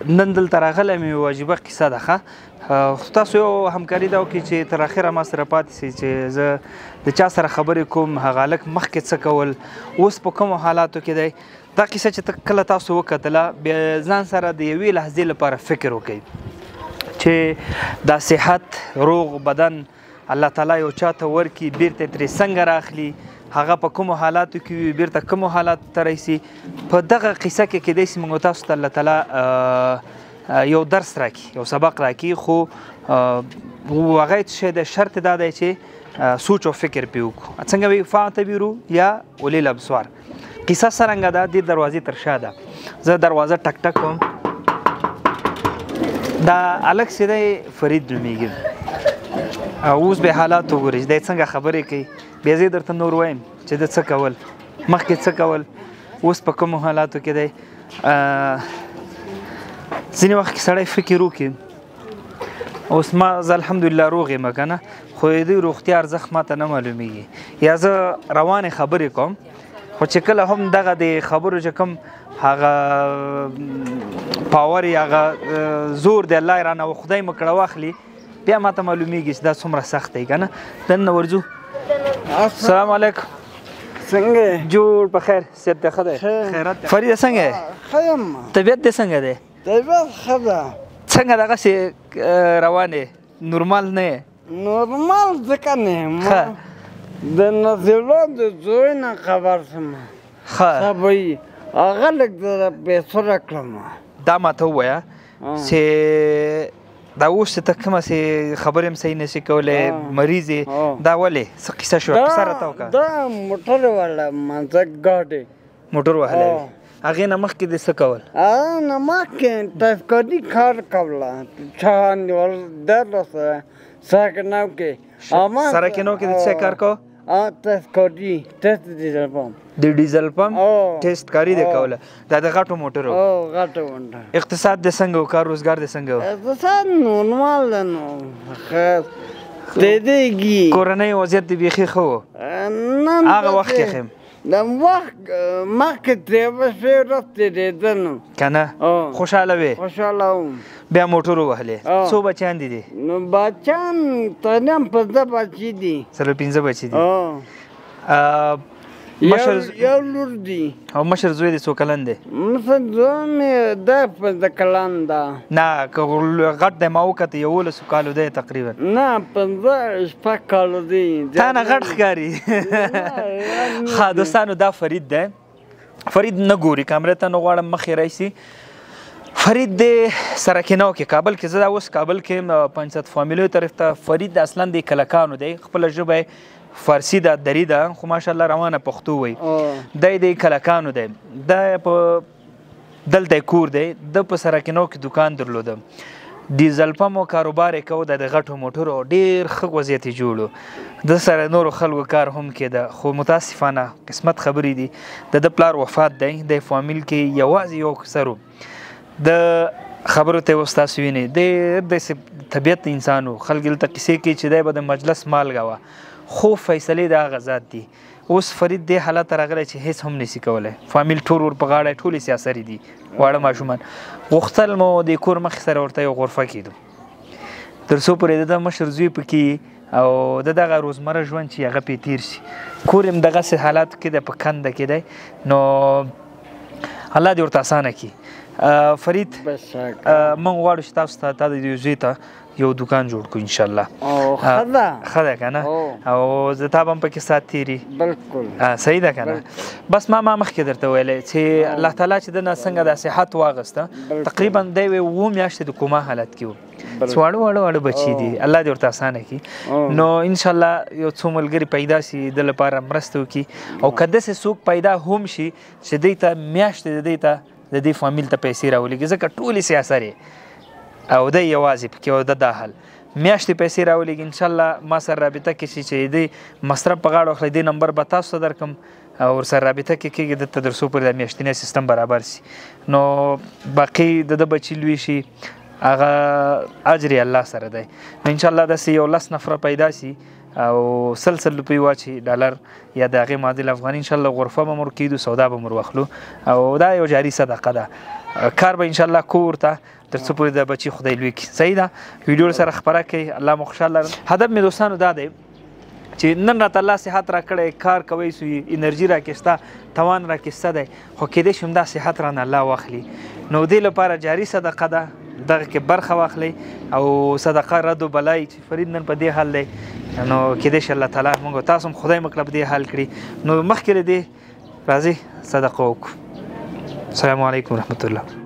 نن دلته راغلی مې یوه عجیبه کیسه ده ښه تاسو یو همکاري دا وکړئ چې تر اخره ما سره پاتې سئ چې زه د چا سره خبرې کوم هغه هلک مخکې څه کول اوس په کومو حالاتو کې دی دا کیسه چې کله تاسو وکتله بیا ځان سره د یوې لحظې لپاره فکر وکړئ چې دا صحت روغ بدن الله تعالی یو چا ته ورکړي بیرته ترې څنګه راخلي هغه په کومو حالاتو کې وي بیرته کومو حالاتو ته راشي په دغه قصه کې کیدای شي موږ تاسو ته الله تعالی یو درس راکړي یو سبق راکړي خو هغه څه شی دی شرط دا دی چې سوچ او فکر پرې وکړو څنګه وي فاعتبروا یا اولي الابصار قصه څرنګه ده د دروازې تر شا ده زه دروازه ټک ټک کوم دا هلک چې دی فرید نومیږي اوس به حالات وګورئ دی څنګه خبرې کوي بیا زه درته نور وایم چې د څه کول مخکې څه کول اوس په کومو حالاتو کې دی ځینې وخت کې سړی فکر وکړي اوس ما زه الحمدلله روغ یم که نه خو د دوی روغتیا ارزښت ماته نه معلومیږي یا زه روانې خبرې کوم خو چې کله هم دغه د خبرو چې کوم هغه پاور یا هغه زور دی الله یې رانه خدای مو کړه واخلي بیا ماته معلومیږي چې دا څومره سخت دی که نه دننه ورځو السلام علیکم څنګه جوړ په خیر صحت دی ښه دی خیرات دی فریده څنګه یې ښه یم طبیعت دې څنګه دی طبیعت ښه ده څنګه دغسې روان یې نورمال نه یې نورمال ځکه نه یم د نظیرو د زوی نه خبر شم ښه صبی هغه لږ د پیسو راکړم دا ماته ووایه چې دا اوس چې ته کومه سې خبرې هم صحیح نشي کولی مریض یې دا ولې څه قصه شوه کیسه راته وکړه دا موټر والا مانځه ګاډی موټر وهلی وي هغې نه مخکې دې څه کول نه مخکې تفکري کار کوله چا نیول درله سره سرکنو کې سرکنو کې د څه کار کو تفکري ټیسټ ډیزل پمپ د ډیزل پمپ ټیسټ کاري دی کوله دا د غټو موټرو غټو موټر اقتصاد دې څنګه و کار روزګار دې څنګه و اقتصاد نورمال دی نو تېرېږي کورنۍ وضعیت دې بیخي ښه و هغه وخت کې ښیم د وخت مخکې ترې شوې ورځ تېرېده نو که نه خوشحاله وې خوشحاله وم بیا موټر ووهلې څو بچیان دي دي نو بچیان تقریبا 15 بچي دي 15 بچي دي یو لور دی او مشر زوی دې څو کلن دی مشر زوی مې دی 15 کلن ده نه که غټ دی ما وکته 11 کالو دی تقریبا نه 15 شپږ کالو دی تا نه غټ ښکاري ښه دوستانو دا فرید دی فرید نه ګوري کامرې ته نه غواړم مخې راشي فرید د سرکنو کې کابل کې زه دا اوس کابل کې پنچات فامیلیو طرف ته فرید اصلا د کلکانو دی خپله ژبه فارسی ده دری ده خو ماشاءالله روانه پښتو وایي دی د کلکانو دی دا په دلته کور دی د په سرکنو کې دکان درلوده ډیزل پمپ کاروبار یې کوه د غټو موټرو ډېر ښه وضعیت یې جوړ و د سره نورو خلکو کار هم کېده خو متاسفانه قسمت خبرې دي د پلار وفات دی د فامیل کې یوازې یو کسر و د خبرو ته اوس تاسو وینئ ډېر داسې طبیعت انسان و خلک دلته کیسې کوي چې دی به د مجلس مالګه وه خو فیصلې د هغه ذات دي اوس فرید دې حالت ته راغلی چې هېڅ هم نشي کولی فامیل ټول ور په غاړه ټولې سیاسري دي واړه ماشومان غوښتل مو د کور مخې سره ورته یو غرفه کېدو تر څو پورې د مشر زوی پکې او د دغه روزمره ژوند چې هغه پې تېر شي کور هم دغسې حالاتو کې دی په کنده کې دی نو الله دې ورته اسانه کړي فرید موږ غواړو چې تاسو ته تا د دې زوی ته یو دکان جوړ کړو انشاءالله ښه ده که نه او زه تا به هم پکې سات تېري بلکل صحیح ده که نه بس ما مخکې درته ویلی چې الله تعالی چې د نه څنګه دا صحت واغسته تقریبا دی وې 7 میاشتې د کوما حالت کې و واړه بچي دي الله دې ورته اسانه کړي نو انشاءالله یو څو ملګري پیدا شي د لپاره مرسته وکړي او که داسې څوک پیدا هم شي چې دوی ته میاشتې د دې فامیل ته پیسې راولېږي ځکه ټولې سیاسرې او دی یوازې پکې او د دا حل میاشتې پیسې راولېږي انشاءالله ما سره رابطه کې شي چې دې مصرف په غاړه واخلئ دې نمبر به تاسو ته درکړم او ورسره رابطه کې کېږي دلته تر څو پورې د میاشتنی سیستم برابر شي نو باقي د بچي لوی شي هغه اجر یې الله سره دی نو انشاءالله داسې یو 10 نفره پیدا شي او سلسل روپۍ واچي ډالر یا د هغې معادل افغاني انشاءالله غرفه به مو ورکېږدو سودا به مو ور واخلو او دا یو جاري صدقه ده کار به ان شاء الله کو ورته تر څو پورې د بچي خدای لوی کړي. صحیح ده، ویډیو سره خبره کوي، الله مو خوشحاله. هدف مې دوستانو دا دی چې نن راته الله صحت راکړی، کار کوئ سو انرژي راکسته، توان راکسته دی، خو کیدای شي همدا صحت رانه الله واخلي. نو دې لپاره جاري صدقه ده، دغه کې برخه واخلئ او صدقه رد و بلای چې فرید نن په دې حال دی، نو کیدای شي الله تعالی موږ تاسو هم خدای مکړه په دې حال کړي. نو مخکې له دې راځئ صدقه وکړو. السلام علیکم ورحمت الله.